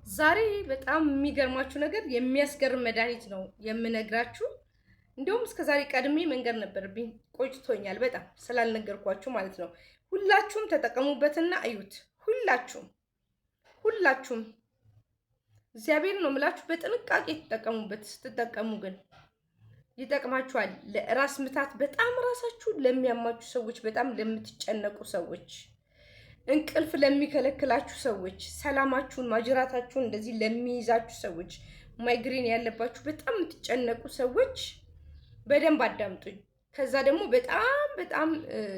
ዛሬ በጣም የሚገርማችሁ ነገር የሚያስገርም መድኃኒት ነው የምነግራችሁ። እንደውም እስከዛሬ ቀድሜ መንገር ነበረብኝ፣ ቆጭቶኛል በጣም ስላልነገርኳችሁ ማለት ነው። ሁላችሁም ተጠቀሙበትና እዩት። ሁላችሁም እግዚአብሔር ነው የምላችሁ፣ በጥንቃቄ ተጠቀሙበት። ስትጠቀሙ ግን ይጠቅማችኋል። ለራስ ምታት በጣም ራሳችሁን ለሚያማችሁ ሰዎች፣ በጣም ለምትጨነቁ ሰዎች፣ እንቅልፍ ለሚከለክላችሁ ሰዎች፣ ሰላማችሁን ማጅራታችሁን እንደዚህ ለሚይዛችሁ ሰዎች፣ ማይግሬን ያለባችሁ በጣም የምትጨነቁ ሰዎች በደንብ አዳምጡኝ። ከዛ ደግሞ በጣም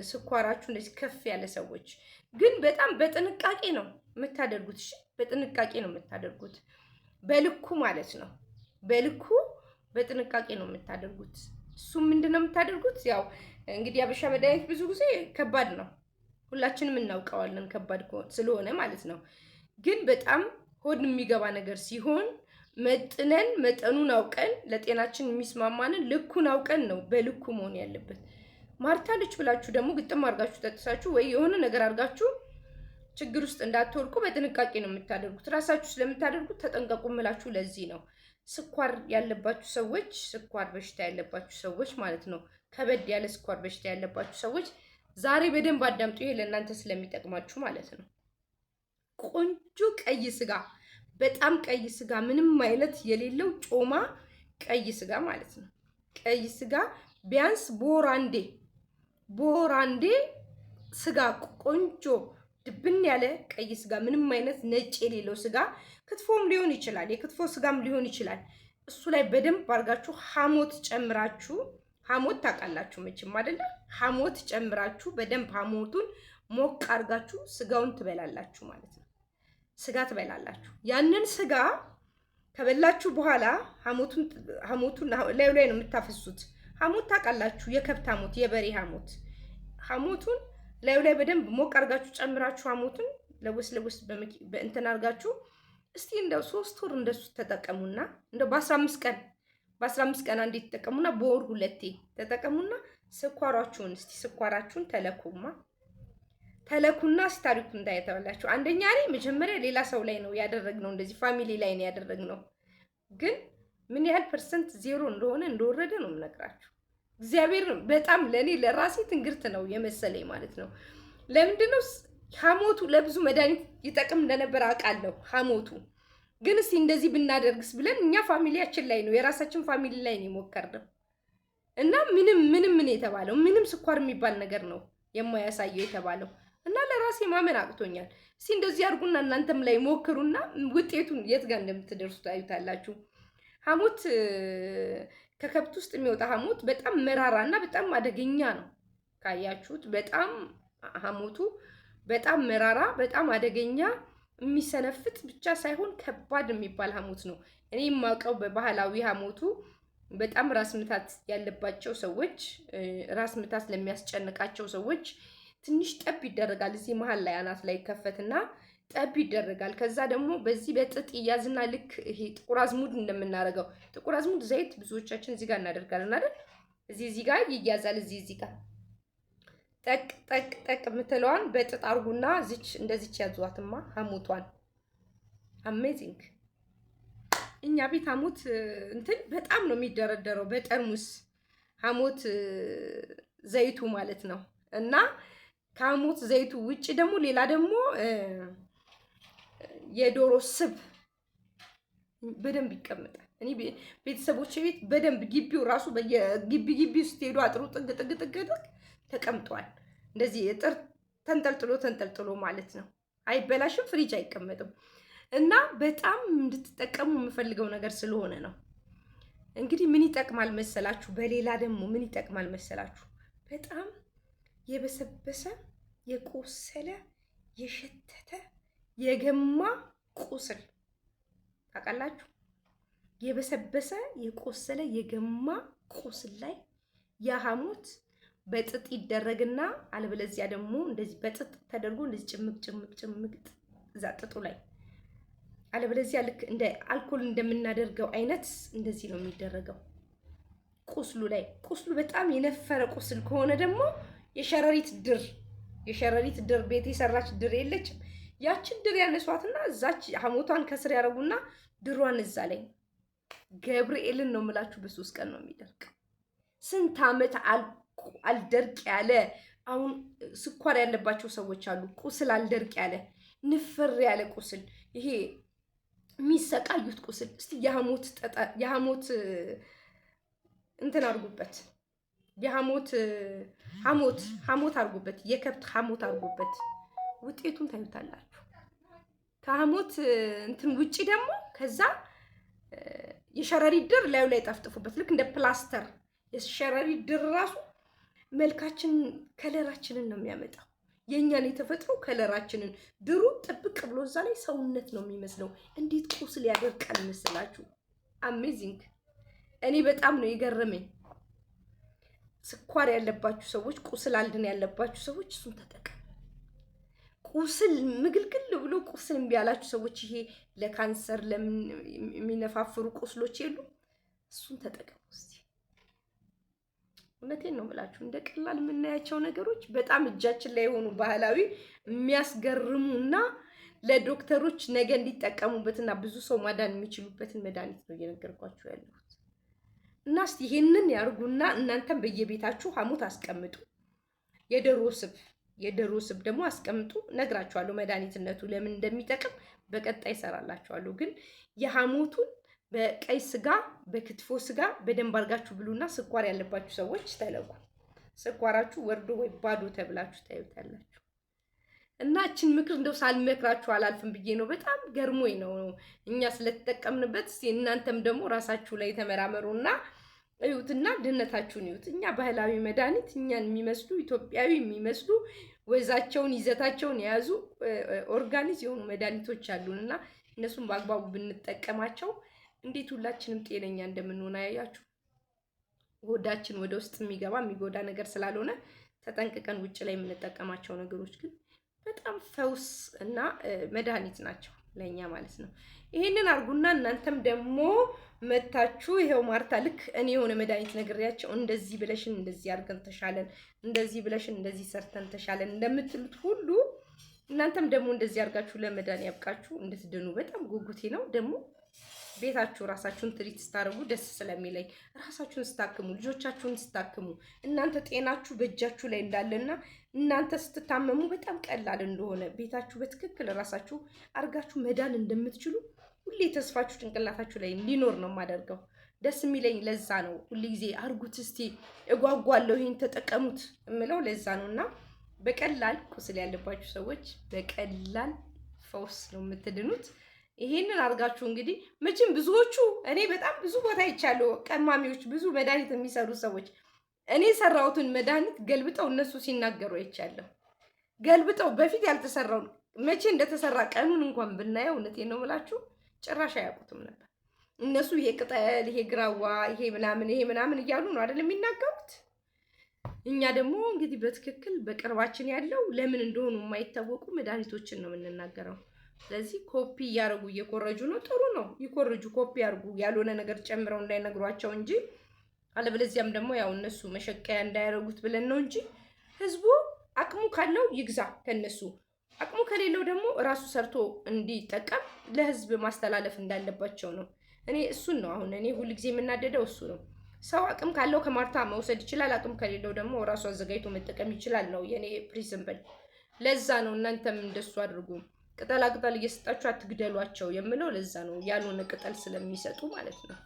ስኳራችሁ እንደዚህ ከፍ ያለ ሰዎች ግን በጣም በጥንቃቄ ነው የምታደርጉት። እሺ፣ በጥንቃቄ ነው የምታደርጉት፣ በልኩ ማለት ነው። በልኩ በጥንቃቄ ነው የምታደርጉት። እሱም ምንድነው የምታደርጉት? ያው እንግዲህ አበሻ መድኃኒት ብዙ ጊዜ ከባድ ነው፣ ሁላችንም እናውቀዋለን፣ ከባድ ስለሆነ ማለት ነው። ግን በጣም ሆድ የሚገባ ነገር ሲሆን መጥነን መጠኑን አውቀን ለጤናችን የሚስማማንን ልኩን አውቀን ነው በልኩ መሆን ያለበት። ማርታለች ብላችሁ ደግሞ ግጥም አድርጋችሁ ጠጥሳችሁ ወይ የሆነ ነገር አድርጋችሁ ችግር ውስጥ እንዳትወድቁ በጥንቃቄ ነው የምታደርጉት። ራሳችሁ ስለምታደርጉት ተጠንቀቁ እምላችሁ ለዚህ ነው። ስኳር ያለባችሁ ሰዎች፣ ስኳር በሽታ ያለባችሁ ሰዎች ማለት ነው፣ ከበድ ያለ ስኳር በሽታ ያለባችሁ ሰዎች ዛሬ በደንብ አዳምጡ። ይሄ ለእናንተ ስለሚጠቅማችሁ ማለት ነው። ቆንጆ ቀይ ስጋ፣ በጣም ቀይ ስጋ፣ ምንም አይነት የሌለው ጮማ ቀይ ስጋ ማለት ነው። ቀይ ስጋ ቢያንስ በወር አንዴ ስጋ፣ ቆንጆ ድብን ያለ ቀይ ስጋ፣ ምንም አይነት ነጭ የሌለው ስጋ፣ ክትፎም ሊሆን ይችላል፣ የክትፎ ስጋም ሊሆን ይችላል። እሱ ላይ በደንብ አድርጋችሁ ሐሞት ጨምራችሁ፣ ሐሞት ታውቃላችሁ መቼም አይደለ? ሐሞት ጨምራችሁ በደንብ ሐሞቱን ሞቅ አድርጋችሁ ስጋውን ትበላላችሁ ማለት ነው። ስጋ ትበላላችሁ። ያንን ስጋ ከበላችሁ በኋላ ሐሞቱን ላዩ ላይ ነው የምታፈሱት። ሐሞት ታውቃላችሁ፣ የከብት ሐሞት፣ የበሬ ሐሞት። ሐሞቱን ላዩ ላይ በደንብ ሞቅ አድርጋችሁ ጨምራችሁ ሐሞቱን ለውስ በእንትን አድርጋችሁ እስቲ እንደው 3 ወር እንደሱ ተጠቀሙና እንደው በ15 ቀን አንዴ ተጠቀሙና በወር 2 ተጠቀሙና ስኳራችሁን ተለኩና ታሪኩን እንዳይተዋላችሁ። አንደኛ ላይ መጀመሪያ ሌላ ሰው ላይ ነው ያደረግነው፣ እንደዚህ ፋሚሊ ላይ ነው ያደረግነው። ግን ምን ያህል ፐርሰንት ዜሮ እንደወረደ ነው የምነግራችሁ። እግዚአብሔር በጣም ለኔ ለራሴ ትንግርት ነው የመሰለኝ ማለት ነው። ለምንድነው ሐሞቱ ለብዙ መድኃኒት ይጠቅም እንደነበር አውቃለሁ። ሐሞቱ ግን እስቲ እንደዚህ ብናደርግስ ብለን እኛ ፋሚሊያችን ላይ ነው የራሳችን ፋሚሊ ላይ ነው የሞከርነው እና ምንም የተባለው ምንም ስኳር የሚባል ነገር ነው የማያሳየው የተባለው እና ለራሴ ማመን አቅቶኛል። እስቲ እንደዚህ አድርጉና እናንተም ላይ ሞክሩና ውጤቱን የት ጋር እንደምትደርሱ ታዩታላችሁ። ሐሞት ከከብት ውስጥ የሚወጣ ሐሞት በጣም መራራ እና በጣም አደገኛ ነው። ካያችሁት በጣም ሐሞቱ በጣም መራራ፣ በጣም አደገኛ፣ የሚሰነፍጥ ብቻ ሳይሆን ከባድ የሚባል ሐሞት ነው። እኔ የማውቀው በባህላዊ ሐሞቱ በጣም ራስ ምታት ያለባቸው ሰዎች፣ ራስ ምታት ለሚያስጨንቃቸው ሰዎች ትንሽ ጠብ ይደረጋል። እዚህ መሀል ላይ አናት ላይ ከፈትና ጠብ ይደረጋል። ከዛ ደግሞ በዚህ በጥጥ ይያዝና ልክ ይሄ ጥቁር አዝሙድ እንደምናደርገው ጥቁር አዝሙድ ዘይት ብዙዎቻችን እዚህ ጋር እናደርጋለን አይደል? እዚህ ጋር ይያዛል። እዚህ ጋር ጠቅ የምትለዋን በጥጥ አርጉና እንደዚች ያዟትማ ሐሞቷን። አሜዚንግ። እኛ ቤት ሐሞት እንትን በጣም ነው የሚደረደረው በጠርሙስ ሐሞት ዘይቱ ማለት ነው። እና ከሐሞት ዘይቱ ውጭ ደግሞ ሌላ ደግሞ የዶሮ ስብ በደንብ ይቀመጣል። እኔ ቤተሰቦቼ ቤት በደንብ ግቢው ራሱ በየግቢ ውስጥ ሄዱ አጥሩ ጥግ ተቀምጧል። እንደዚህ እጥር ተንጠልጥሎ ማለት ነው። አይበላሽም፣ ፍሪጅ አይቀመጥም። እና በጣም እንድትጠቀሙ የምፈልገው ነገር ስለሆነ ነው። እንግዲህ ምን ይጠቅማል መሰላችሁ? በሌላ ደግሞ ምን ይጠቅማል መሰላችሁ? በጣም የበሰበሰ የቆሰለ የሸተተ የገማ ቁስል ታውቃላችሁ? የበሰበሰ የቆሰለ የገማ ቁስል ላይ የሐሞት በጥጥ ይደረግና አለበለዚያ ደግሞ እንደዚህ በጥጥ ተደርጎ እንደዚህ ጭምቅ እዛ ጥጡ ላይ አለበለዚያ ልክ እንደ አልኮል እንደምናደርገው አይነት እንደዚህ ነው የሚደረገው ቁስሉ ላይ። ቁስሉ በጣም የነፈረ ቁስል ከሆነ ደግሞ የሸረሪት ድር ቤት የሰራች ድር የለችም? ያችን ድር ያነሷትና እዛች ሐሞቷን ከስር ያደርጉና ድሯን እዛ ላይ ገብርኤልን ነው የምላችሁ በ3 ቀን ነው የሚደርቅ። ስንት ዓመት አልደርቅ ያለ አሁን ስኳር ያለባቸው ሰዎች አሉ። ቁስል አልደርቅ ያለ ንፍር ያለ ቁስል፣ ይሄ የሚሰቃዩት ቁስል። እስቲ የሐሞት እንትን አድርጉበት፣ ሐሞት አድርጉበት፣ የከብት ሐሞት አድርጉበት። ውጤቱን ታዩታላችሁ። ከሐሞት እንትን ውጪ ደግሞ ከዛ የሸረሪት ድር ላዩ ላይ ጠፍጥፉበት። ልክ እንደ ፕላስተር የሸረሪት ድር ራሱ መልካችን ከለራችንን ነው የሚያመጣው። የእኛን የተፈጥሮ ከለራችንን ድሩ ጥብቅ ብሎ እዛ ላይ ሰውነት ነው የሚመስለው። እንዴት ቁስል ያደርቃል መስላችሁ? አሜዚንግ። እኔ በጣም ነው የገረመኝ። ስኳር ያለባችሁ ሰዎች፣ ቁስል አልድን ያለባችሁ ሰዎች እሱን ተጠቀሙ። ቁስል ምግልግል ብሎ ቁስል እምቢ ያላችሁ ሰዎች፣ ይሄ ለካንሰር የሚነፋፍሩ ቁስሎች የሉ፣ እሱን ተጠቀሙ እስቲ። እውነቴን ነው የምላችሁ። እንደ ቀላል የምናያቸው ነገሮች በጣም እጃችን ላይ የሆኑ ባህላዊ የሚያስገርሙና ለዶክተሮች ነገ እንዲጠቀሙበትና ብዙ ሰው ማዳን የሚችሉበትን መድኃኒት ነው እየነገርኳችሁ ያለሁት። እና እስቲ ይሄንን ያርጉና እናንተም በየቤታችሁ ሐሞት አስቀምጡ። የዶሮ ስብ ደግሞ አስቀምጡ። ነግራችኋለሁ መድኃኒትነቱ ለምን እንደሚጠቅም በቀጣይ እሰራላችኋለሁ። ግን የሐሞቱን በቀይ ስጋ በክትፎ ስጋ በደንብ አድርጋችሁ ብሉና ስኳር ያለባችሁ ሰዎች ተለቁ። ስኳራችሁ ወርዶ ወይ ባዶ ተብላችሁ ታዩታላችሁ። እና እችን ምክር እንደው ሳልመክራችሁ አላልፍም ብዬ ነው። በጣም ገርሞኝ ነው እኛ ስለተጠቀምንበት። እናንተም ደግሞ ራሳችሁ ላይ ተመራመሩና እዩትና ድህነታችሁን እዩት። እኛ ባህላዊ መድኃኒት እኛን የሚመስሉ ኢትዮጵያዊ የሚመስሉ ወዛቸውን ይዘታቸውን የያዙ ኦርጋኒክ የሆኑ መድኃኒቶች አሉንና እነሱን በአግባቡ ብንጠቀማቸው እንዴት ሁላችንም ጤነኛ እንደምንሆን አያያችሁ። ሆዳችን ወደ ውስጥ የሚጎዳ ነገር ስላልሆነ ተጠንቅቀን ውጭ ላይ የምንጠቀማቸው ነገሮች ግን በጣም ፈውስ እና መድኃኒት ናቸው ለኛ ማለት ነው። ይሄንን አርጉና እናንተም ደግሞ መታችሁ ይሄው ማርታ ልክ እኔ የሆነ መድኃኒት ነግሬያቸው እንደዚህ ብለሽን እንደዚህ አድርገን ተሻለን፣ እንደዚህ ብለሽን እንደዚህ ሰርተን ተሻለን እንደምትሉት ሁሉ እናንተም ደግሞ እንደዚህ አድርጋችሁ ለመዳን ያብቃችሁ፣ እንድትድኑ በጣም ጉጉቴ ነው። ደግሞ ቤታችሁ ራሳችሁን ትሪት ስታደርጉ ደስ ስለሚለኝ ራሳችሁን ስታክሙ፣ ልጆቻችሁን ስታክሙ እናንተ ጤናችሁ በእጃችሁ ላይ እንዳለና እናንተ ስትታመሙ በጣም ቀላል እንደሆነ ቤታችሁ በትክክል ራሳችሁ አርጋችሁ መዳን እንደምትችሉ ሁሌ ተስፋችሁ ጭንቅላታችሁ ላይ እንዲኖር ነው የማደርገው። ደስ የሚለኝ ለዛ ነው። ሁሌ ጊዜ አርጉት እስቲ እጓጓለሁ፣ ይሄን ተጠቀሙት እምለው ለዛ ነውና በቀላል ቁስል ያለባችሁ ሰዎች በቀላል ፈውስ ነው የምትድኑት። ይሄንን አርጋችሁ እንግዲህ መቼም ብዙዎቹ እኔ በጣም ብዙ ቦታ ይቻለው ቀማሚዎች፣ ብዙ መድኃኒት የሚሰሩ ሰዎች እኔ ሰራሁትን መድኃኒት ገልብጠው እነሱ ሲናገሩ አይቻለሁ። ገልብጠው በፊት ያልተሰራውን መቼ እንደተሰራ ቀኑን እንኳን ብናየው እውነቴን ነው የምላችሁ ጭራሽ አያውቁትም ነበር። እነሱ ይሄ ቅጠል፣ ይሄ ግራዋ፣ ይሄ ምናምን እያሉ ነው አይደል የሚናገሩት። እኛ ደግሞ እንግዲህ በትክክል በቅርባችን ያለው ለምን እንደሆኑ የማይታወቁ መድኃኒቶችን ነው የምንናገረው። ስለዚህ ኮፒ እያደረጉ እየኮረጁ ነው። ጥሩ ነው፣ ይኮርጁ፣ ኮፒ ያርጉ፣ ያልሆነ ነገር ጨምረው እንዳይነግሯቸው እንጂ አለበለዚያም ደግሞ ያው እነሱ መሸቀያ እንዳያደርጉት ብለን ነው እንጂ ህዝቡ አቅሙ ካለው ይግዛ ከነሱ፣ አቅሙ ከሌለው ደግሞ ራሱ ሰርቶ እንዲጠቀም ለህዝብ ማስተላለፍ እንዳለባቸው ነው። እኔ እሱን ነው አሁን እኔ ሁልጊዜ የምናደደው እሱ ነው። ሰው አቅም ካለው ከማርታ መውሰድ ይችላል፣ አቅም ከሌለው ደግሞ ራሱ አዘጋጅቶ መጠቀም ይችላል ነው የኔ ፕሪንሲፕል። ለዛ ነው እናንተም እንደሱ አድርጉ። ቅጠላ ቅጠል እየሰጣችሁ አትግደሏቸው የምለው ለዛ ነው፣ ያልሆነ ቅጠል ስለሚሰጡ ማለት ነው።